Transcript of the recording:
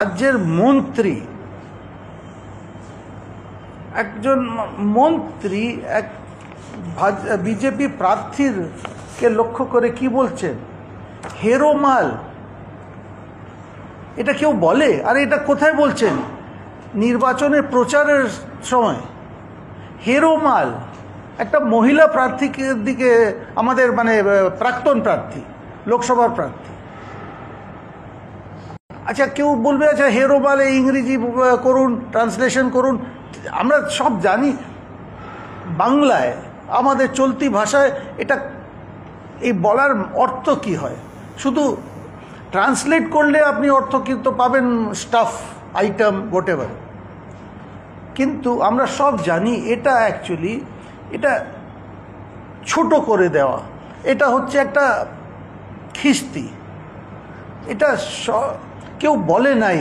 রাজ্যের মন্ত্রী, একজন মন্ত্রী এক বিজেপি প্রার্থীকে লক্ষ্য করে কি বলছেন, হেরো মাল। এটা কেউ বলে? আর এটা কোথায় বলছেন? নির্বাচনের প্রচারের সময়। হেরো মাল একটা মহিলা প্রার্থীকে দিকে, আমাদের মানে প্রাক্তন প্রার্থী, লোকসভার প্রার্থী। আচ্ছা, কেউ বলবে আচ্ছা হেরো মাল ইংরেজি করুন, ট্রান্সলেশন করুন। আমরা সব জানি বাংলায়, আমাদের চলতি ভাষায় এটা এই বলার অর্থ কি হয়। শুধু ট্রান্সলেট করলে আপনি অর্থ কিন্তু পাবেন, স্টাফ, আইটেম, হোয়াটএভার। কিন্তু আমরা সব জানি এটা অ্যাকচুয়ালি এটা ছোট করে দেওয়া, এটা হচ্ছে একটা খিস্তি। এটা কেউ বলে নাই।